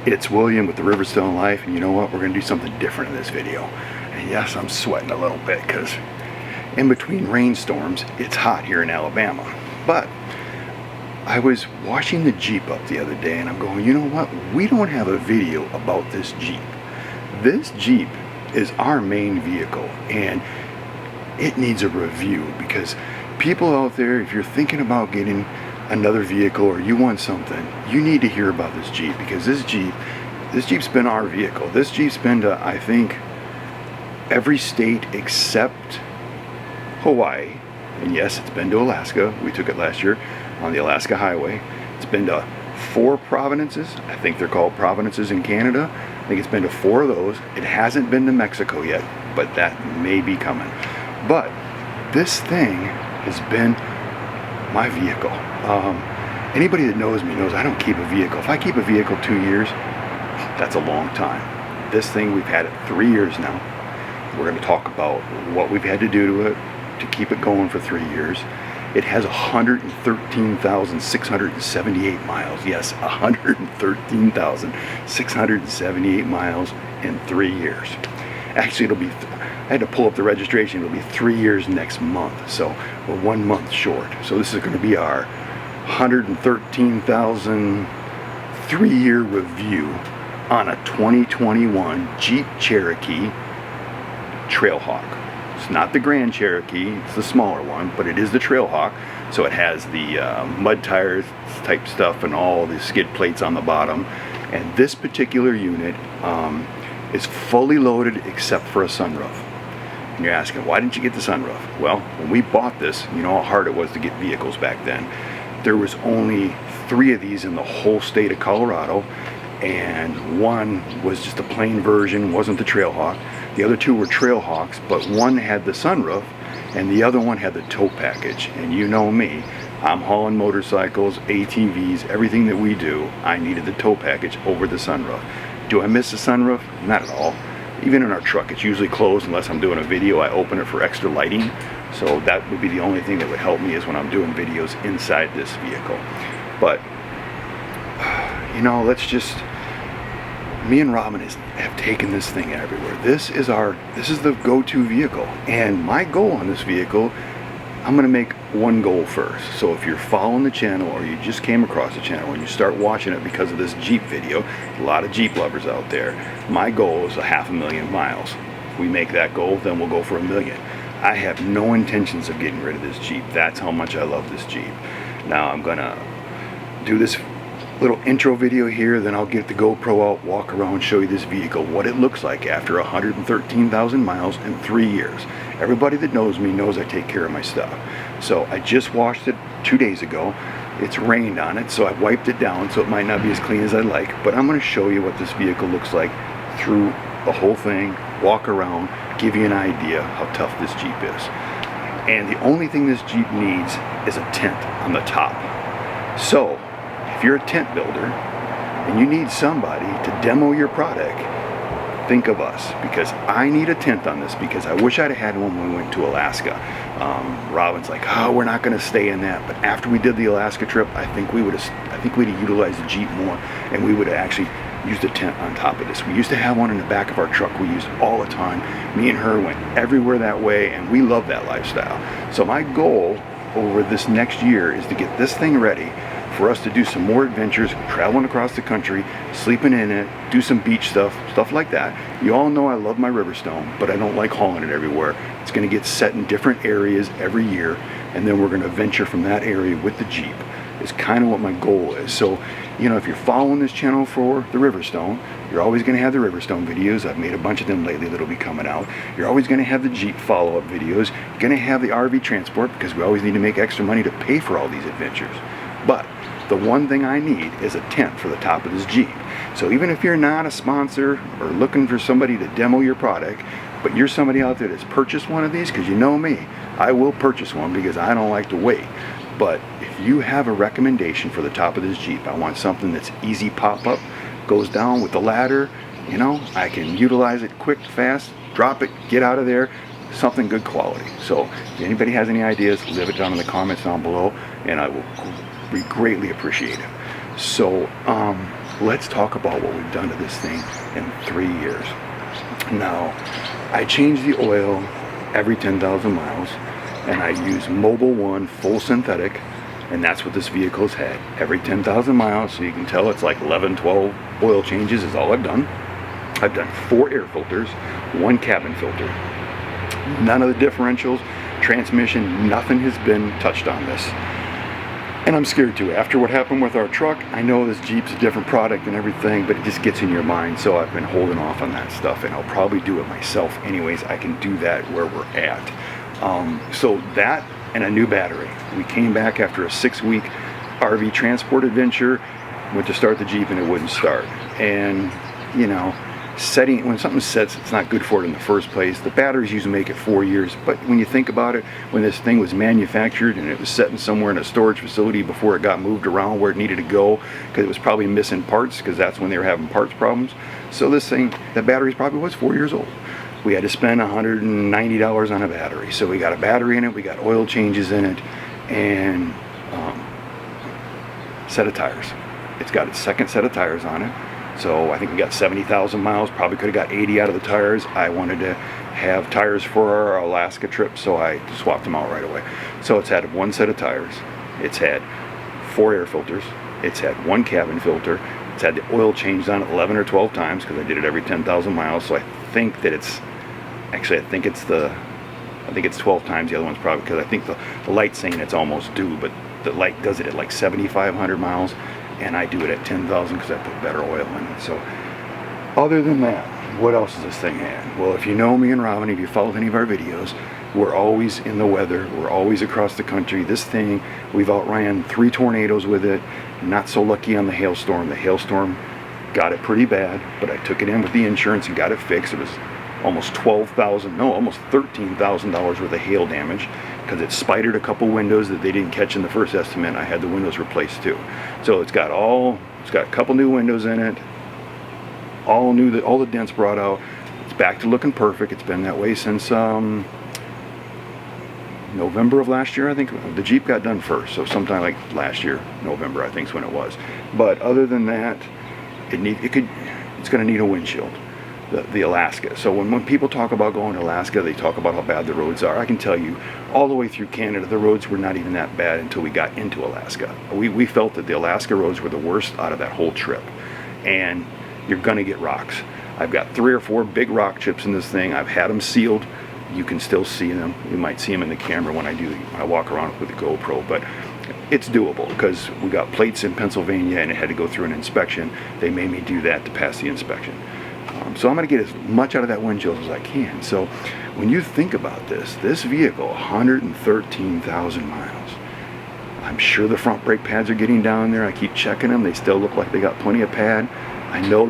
It's William with the Riverstone Life, and you know what? We're going to do something different in this video. And yes, I'm sweating a little bit because in between rainstorms, it's hot here in Alabama. But I was washing the Jeep up the other day, and I'm going, you know what? We don't have a video about this Jeep. This Jeep is our main vehicle, and it needs a review because people out there, if you're thinking about getting another vehicle or you want something, you need to hear about this Jeep, because this Jeep's been our vehicle. This Jeep's been to, I think, every state except Hawaii, and yes, it's been to Alaska. We took it last year on the Alaska Highway. It's been to 4 provinces. I think they're called provinces in Canada. I think it's been to 4 of those. It hasn't been to Mexico yet, but that may be coming. But this thing has been my vehicle. Anybody that knows me knows I don't keep a vehicle. If I keep a vehicle 2 years, that's a long time. This thing, we've had it 3 years now. We're going to talk about what we've had to do to it to keep it going for 3 years. It has 113,678 miles. Yes, 113,678 miles in 3 years. Actually, it'll be, I had to pull up the registration, it'll be 3 years next month, so we're 1 month short. So this is going to be our 113,000 3-year review on a 2021 Jeep Cherokee Trailhawk. It's not the Grand Cherokee, it's the smaller one, but it is the Trailhawk. So it has the mud tires type stuff and all the skid plates on the bottom. And this particular unit is fully loaded except for a sunroof. And you're asking, why didn't you get the sunroof? Well, when we bought this, you know how hard it was to get vehicles back then. There was only 3 of these in the whole state of Colorado, and one was just a plain version, wasn't the Trailhawk. The other 2 were Trailhawks, but one had the sunroof and the other one had the tow package. And you know me, I'm hauling motorcycles, ATVs, everything that we do, I needed the tow package over the sunroof. Do I miss the sunroof? Not at all. Even in our truck, it's usually closed unless I'm doing a video. I open it for extra lighting. So that would be the only thing that would help me is when I'm doing videos inside this vehicle. But, you know, me and Robin have taken this thing everywhere. This is the go-to vehicle. And my goal on this vehicle, I'm gonna make one goal first. So if you're following the channel or you just came across the channel and you start watching it because of this Jeep video, a lot of Jeep lovers out there, my goal is 500,000 miles. If we make that goal, then we'll go for 1 million. I have no intentions of getting rid of this Jeep. That's how much I love this Jeep. Now I'm gonna do this little intro video here, then I'll get the GoPro out, walk around, show you this vehicle, what it looks like after 113,000 miles in 3 years. Everybody that knows me knows I take care of my stuff. So I just washed it 2 days ago. It's rained on it, so I wiped it down, so it might not be as clean as I'd like, but I'm going to show you what this vehicle looks like through the whole thing, walk around, give you an idea how tough this Jeep is. And the only thing this Jeep needs is a tent on the top. So if you're a tent builder and you need somebody to demo your product, think of us, because I need a tent on this, because I wish I'd had one when we went to Alaska. Robin's like, oh, we're not going to stay in that. But after we did the Alaska trip, I think we'd have utilized the Jeep more, and we would have actually used a tent on top of this. We used to have one in the back of our truck. We used it all the time. Me and her went everywhere that way, and we love that lifestyle. So my goal over this next year is to get this thing ready for us to do some more adventures, traveling across the country, sleeping in it, do some beach stuff like that. You all know I love my Riverstone, but I don't like hauling it everywhere. It's going to get set in different areas every year, and then we're going to venture from that area with the Jeep. Is kind of what my goal is. So, you know, if you're following this channel for the Riverstone, you're always going to have the Riverstone videos. I've made a bunch of them lately that'll be coming out. You're always going to have the Jeep follow-up videos. You're going to have the RV transport, because we always need to make extra money to pay for all these adventures. But the one thing I need is a tent for the top of this Jeep. So even if you're not a sponsor or looking for somebody to demo your product, but you're somebody out there that's purchased one of these, because you know me, I will purchase one because I don't like to wait. But if you have a recommendation for the top of this Jeep, I want something that's easy pop-up, goes down with the ladder, you know, I can utilize it quick, fast, drop it, get out of there, something good quality. So if anybody has any ideas, leave it down in the comments down below, and I will be greatly appreciated. So let's talk about what we've done to this thing in 3 years. Now, I change the oil every 10,000 miles, and I use Mobil 1 full synthetic, and that's what this vehicle's had every 10,000 miles. So you can tell it's like 11, 12 oil changes is all I've done. I've done 4 air filters, 1 cabin filter. None of the differentials, transmission, nothing has been touched on this. And I'm scared too. After what happened with our truck, I know this Jeep's a different product and everything, but it just gets in your mind. So I've been holding off on that stuff, and I'll probably do it myself anyways. I can do that where we're at. So that and a new battery. We came back after a 6-week RV transport adventure, went to start the Jeep and it wouldn't start. And you know, when something sets, it's not good for it in the first place. The batteries usually make it 4 years, but when you think about it, when this thing was manufactured and it was sitting somewhere in a storage facility before it got moved around where it needed to go, because it was probably missing parts, because that's when they were having parts problems. So this thing, the battery probably was 4 years old. We had to spend $190 on a battery. So we got a battery in it, we got oil changes in it, and set of tires. It's got its second set of tires on it. So I think we got 70,000 miles, probably could have got 80 out of the tires. I wanted to have tires for our Alaska trip, so I swapped them out right away. So it's had 1 set of tires. It's had 4 air filters. It's had 1 cabin filter. It's had the oil changed on it 11 or 12 times because I did it every 10,000 miles. So I think that it's, actually I think it's 12 times. The other one's probably, because I think the light's saying it's almost due, but the light does it at like 7,500 miles. And I do it at 10,000 because I put better oil in it. So other than that, what else does this thing have? Well, if you know me and Robin, if you followed any of our videos, we're always in the weather. We're always across the country. This thing, we've outran 3 tornadoes with it. Not so lucky on the hailstorm. The hailstorm got it pretty bad, but I took it in with the insurance and got it fixed. It was almost almost $13,000 worth of hail damage, because it spidered a couple windows that they didn't catch in the first estimate. I had the windows replaced too. So it's got a couple new windows in it, all new, all the dents brought out. It's back to looking perfect. It's been that way since November of last year, I think. The Jeep got done first, so sometime like last year, November, I think is when it was. But other than that, it's going to need a windshield. The Alaska. So when people talk about going to Alaska, they talk about how bad the roads are. I can tell you, all the way through Canada, the roads were not even that bad until we got into Alaska. We felt that the Alaska roads were the worst out of that whole trip. And you're gonna get rocks. I've got 3 or 4 big rock chips in this thing. I've had them sealed. You can still see them. You might see them in the camera when I walk around with the GoPro, but it's doable because we got plates in Pennsylvania and it had to go through an inspection. They made me do that to pass the inspection. So I'm going to get as much out of that windshield as I can. So when you think about this vehicle, 113,000 miles. I'm sure the front brake pads are getting down there. I keep checking them. They still look like they got plenty of pad. I know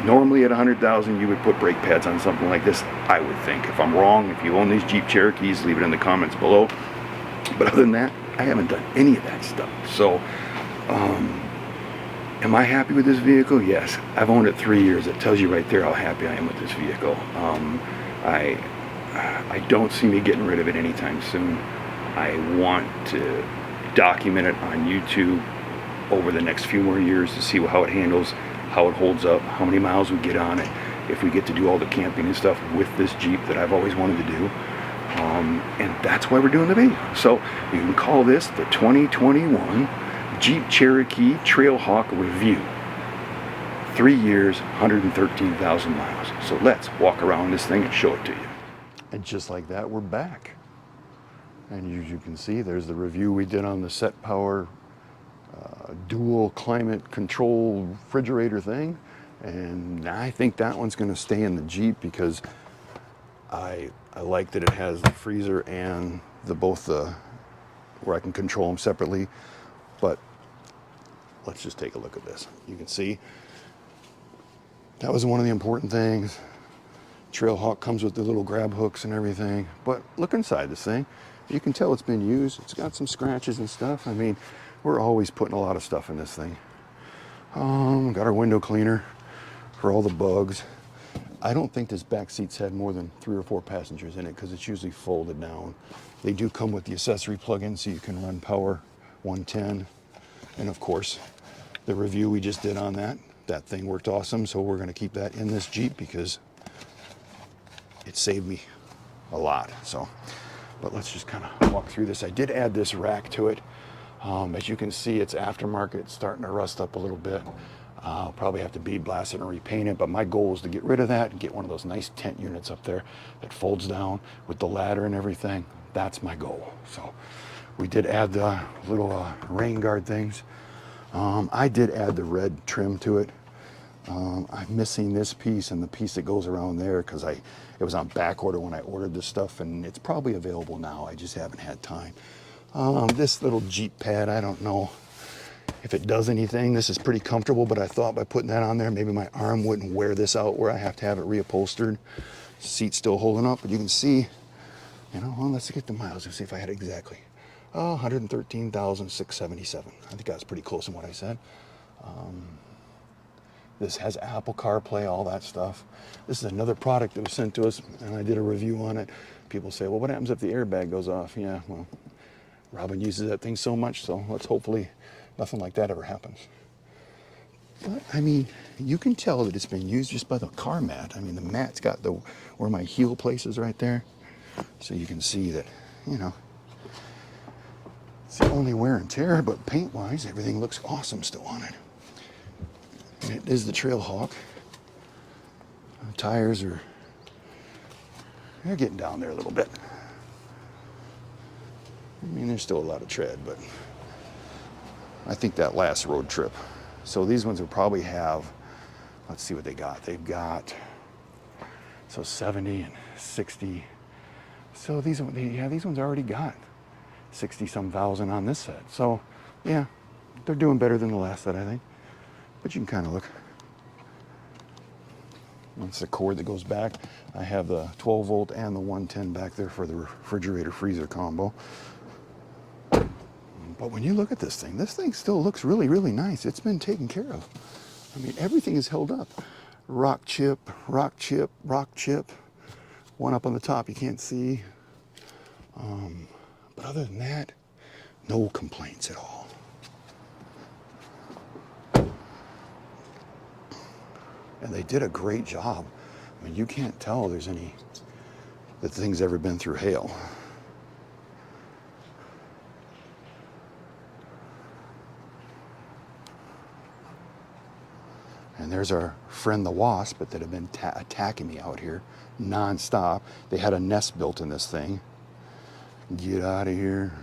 normally at 100,000 you would put brake pads on something like this, I would think. If I'm wrong, if you own these Jeep Cherokees, leave it in the comments below. But other than that, I haven't done any of that stuff. So am I happy with this vehicle? Yes. I've owned it 3 years. It tells you right there how happy I am with this vehicle. I don't see me getting rid of it anytime soon. I want to document it on YouTube over the next few more years to see how it handles, how it holds up, how many miles we get on it, if we get to do all the camping and stuff with this Jeep that I've always wanted to do. And that's why we're doing the video. So you can call this the 2021 Jeep Cherokee Trailhawk review. 3 years, 113,000 miles. So let's walk around this thing and show it to you. And just like that, we're back. And as you can see, there's the review we did on the Set Power dual climate control refrigerator thing. And I think that one's going to stay in the Jeep because I like that it has the freezer and where I can control them separately. But let's just take a look at this. You can see that was one of the important things. Trailhawk comes with the little grab hooks and everything. But look inside this thing. You can tell it's been used. It's got some scratches and stuff. I mean, we're always putting a lot of stuff in this thing. Got our window cleaner for all the bugs. I don't think this back seat's had more than 3 or 4 passengers in it because it's usually folded down. They do come with the accessory plug-in so you can run power 110. And of course, the review we just did on that, that thing worked awesome, so we're going to keep that in this Jeep because it saved me a lot. So, but let's just kind of walk through this. I did add this rack to it. As you can see, it's aftermarket. It's starting to rust up a little bit. I'll probably have to bead blast it and repaint it, but my goal is to get rid of that and get one of those nice tent units up there that folds down with the ladder and everything. That's my goal. So we did add the little rain guard things. I did add the red trim to it. I'm missing this piece and the piece that goes around there because it was on back order when I ordered this stuff, and it's probably available now. I just haven't had time. This little Jeep pad, I don't know if it does anything. This is pretty comfortable, but I thought by putting that on there, maybe my arm wouldn't wear this out where I have to have it reupholstered. Seat's still holding up, but you can see, you know, well, let's get the miles and see if I had it exactly. 113,677. I think I was pretty close in what I said. This has Apple CarPlay, all that stuff. This is another product that was sent to us, and I did a review on it. People say, well, what happens if the airbag goes off? Yeah, well, Robin uses that thing so much, so let's hopefully nothing like that ever happens. But, I mean, you can tell that it's been used just by the car mat. I mean, the mat's got where my heel place is right there. So you can see that, you know, it's the only wear and tear, but paint-wise, everything looks awesome still on it. And it is the Trailhawk. The tires they're getting down there a little bit. I mean, there's still a lot of tread, but I think that last road trip. So these ones will probably have, let's see what they got. They've got, so 70 and 60. So these ones already got 60-some thousand on this set. So yeah, they're doing better than the last set, I think. But you can kind of look. That's the cord that goes back. I have the 12 volt and the 110 back there for the refrigerator freezer combo. But when you look at this thing still looks really, really nice. It's been taken care of. I mean, everything is held up. Rock chip, rock chip, rock chip. One up on the top you can't see. But other than that, no complaints at all. And they did a great job. I mean, you can't tell that the thing's ever been through hail. And there's our friend the wasp that have been attacking me out here non-stop. They had a nest built in this thing. Get out of here.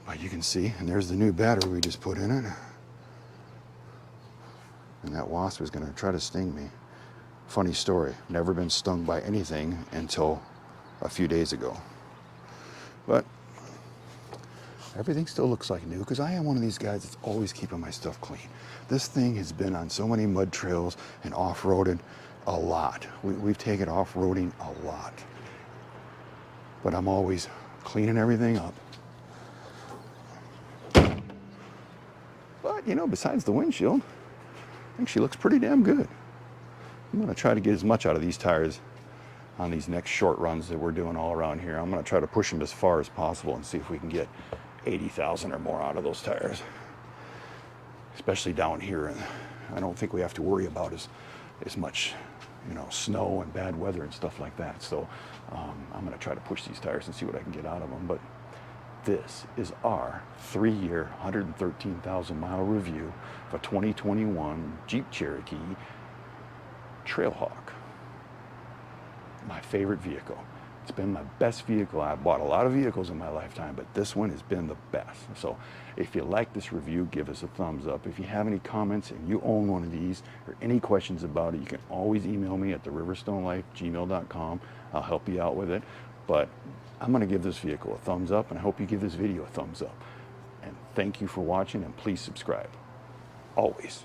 But you can see, and there's the new battery we just put in it. And that wasp was going to try to sting me. Funny story, never been stung by anything until a few days ago. But everything still looks like new because I am one of these guys that's always keeping my stuff clean. This thing has been on so many mud trails and off-roaded a lot. We've taken off-roading a lot. But I'm always cleaning everything up. But, you know, besides the windshield, I think she looks pretty damn good. I'm going to try to get as much out of these tires on these next short runs that we're doing all around here. I'm going to try to push them as far as possible and see if we can get 80,000 or more out of those tires. Especially down here. And I don't think we have to worry about as much, you know, snow and bad weather and stuff like that. So I'm going to try to push these tires and see what I can get out of them. But this is our 3-year, 113,000 mile review of a 2021 Jeep Cherokee Trailhawk. My favorite vehicle. It's been my best vehicle. I've bought a lot of vehicles in my lifetime, but this one has been the best. So if you like this review, give us a thumbs up. If you have any comments and you own one of these or any questions about it, you can always email me at the riverstone.life@gmail.com. I'll help you out with it. But I'm going to give this vehicle a thumbs up, and I hope you give this video a thumbs up. And thank you for watching, and please subscribe. Always.